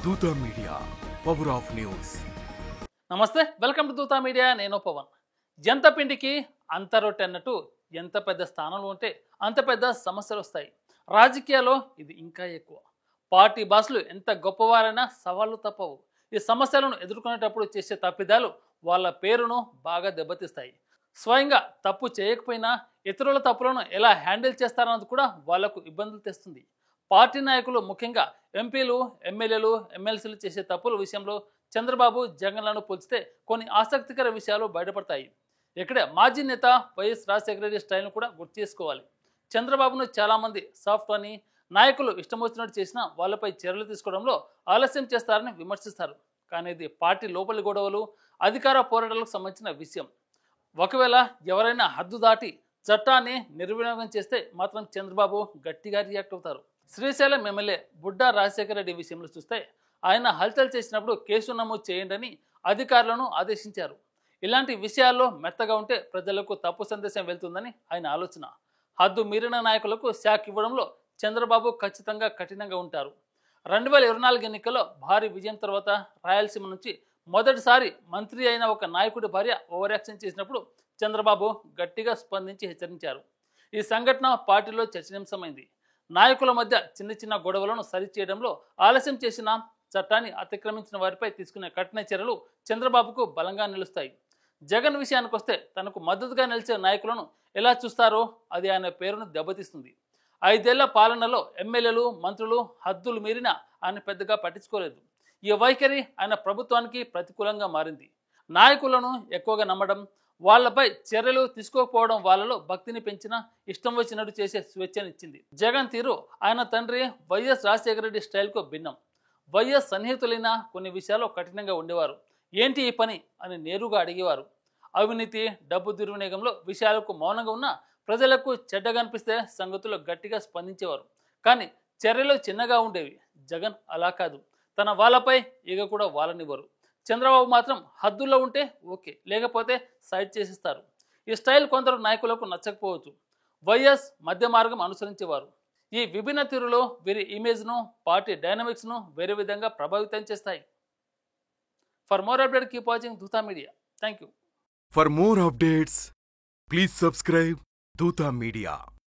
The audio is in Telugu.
దూత మీడియా, పవర్ ఆఫ్ న్యూస్. నమస్తే, వెల్కమ్ టు దూతా మీడియా. నేను పవన్. జంతపిండికి అంత రొట్టె అన్నట్టు ఎంత పెద్ద స్థానంలో ఉంటే అంత పెద్ద సమస్యలు వస్తాయి. రాజకీయాల్లో ఇది ఇంకా ఎక్కువ. పార్టీ బాసులు ఎంత గొప్పవారైనా సవాళ్లు తప్పవు. ఈ సమస్యలను ఎదుర్కొనేటప్పుడు చేసే తప్పిదాలు వాళ్ళ పేరును బాగా దెబ్బతీస్తాయి. స్వయంగా తప్పు చేయకపోయినా ఇతరుల తప్పులను ఎలా హ్యాండిల్ చేస్తారన్నది కూడా వాళ్లకు ఇబ్బందులు తెస్తుంది. పార్టీ నాయకులు, ముఖ్యంగా ఎంపీలు, ఎమ్మెల్యేలు, ఎమ్మెల్సీలు చేసే తప్పుల విషయంలో చంద్రబాబు, జగన్లను పోల్చితే కొన్ని ఆసక్తికర విషయాలు బయటపడతాయి. ఇక్కడే మాజీ నేత వైఎస్ రాజశేఖర రెడ్డి స్టైల్ను కూడా గుర్తు చేసుకోవాలి. చంద్రబాబును చాలామంది సాఫ్ట్ అని, నాయకులు ఇష్టం వచ్చినట్టు చేసినా వాళ్ళపై చర్యలు తీసుకోవడంలో ఆలస్యం చేస్తారని విమర్శిస్తారు. కానీ ఇది పార్టీ లోపలి గొడవలు, అధికార పోరాటాలకు సంబంధించిన విషయం. ఒకవేళ ఎవరైనా హద్దు దాటి చట్టాన్ని నిర్వినియోగం చేస్తే మాత్రం చంద్రబాబు గట్టిగా రియాక్ట్ అవుతారు. శ్రీశైలం ఎమ్మెల్యే బుడ్డా రాజశేఖర రెడ్డి విషయంలో చూస్తే ఆయన హల్చల్ చేసినప్పుడు కేసు నమోదు చేయండి అని అధికారులను ఆదేశించారు. ఇలాంటి విషయాల్లో మెత్తగా ఉంటే ప్రజలకు తప్పు సందేశం వెళ్తుందని ఆయన ఆలోచన. హద్దు మీరిన నాయకులకు శాక్ ఇవ్వడంలో చంద్రబాబు ఖచ్చితంగా కఠినంగా ఉంటారు. 2024 ఎన్నికల్లో భారీ విజయం తర్వాత రాయలసీమ నుంచి మొదటిసారి మంత్రి అయిన ఒక నాయకుడి భార్య ఓవర్ యాక్షన్ చేసినప్పుడు చంద్రబాబు గట్టిగా స్పందించి హెచ్చరించారు. ఈ సంఘటన పార్టీలో చర్చనీయాంశమైంది. నాయకుల మధ్య చిన్న చిన్న గొడవలను సరిచేయడంలో ఆలస్యం చేసిన, చట్టాన్ని అతిక్రమించిన వారిపై తీసుకునే కఠిన చర్యలు చంద్రబాబుకు బలంగా నిలుస్తాయి. జగన్ విషయానికి వస్తే తనకు మద్దతుగా నిలిచే నాయకులను ఎలా చూస్తారో అది ఆయన పేరును దెబ్బతీస్తుంది. 5 ఏళ్ల పాలనలో ఎమ్మెల్యేలు, మంత్రులు హద్దులు మీరినా ఆయన పెద్దగా పట్టించుకోలేదు. ఈ వైఖరి ఆయన ప్రభుత్వానికి ప్రతికూలంగా మారింది. నాయకులను ఎక్కువగా నమ్మడం, వాళ్లపై చర్యలు తీసుకోకపోవడం వాళ్ళలో భక్తిని పెంచిన, ఇష్టం వచ్చినట్టు చేసే స్వేచ్ఛనిచ్చింది. జగన్ తీరు ఆయన తండ్రి వైఎస్ రాజశేఖర రెడ్డి స్టైల్కు భిన్నం. వైఎస్ సన్నిహితులైన కొన్ని విషయాల్లో కఠినంగా ఉండేవారు. ఏంటి ఈ పని అని నేరుగా అడిగేవారు. అవినీతి, డబ్బు దుర్వినియోగంలో విషయాలకు మౌనంగా ఉన్న, ప్రజలకు చెడ్డగా అనిపిస్తే సంగతులు గట్టిగా స్పందించేవారు. కానీ చర్యలు చిన్నగా ఉండేవి. జగన్ అలా కాదు. తన వాళ్ళపై ఈగ కూడా వాళ్ళనివ్వరు. చంద్రబాబు మాత్రం హద్దుల్లో ఉంటే ఓకే, లేకపోతే సైడ్ చేసిస్తారు. ఈ స్టైల్ కొందరు నాయకులకు నచ్చకపోవచ్చు. వైఎస్ మధ్య మార్గం అనుసరించేవారు. ఈ విభిన్న తీరులో వీరి ఇమేజ్ను, పార్టీ డైనమిక్స్ను వేరే విధంగా ప్రభావితం చేస్తాయి. For more update keep watching Dootha media. Thank you. For more updates please subscribe దూత మీడియా.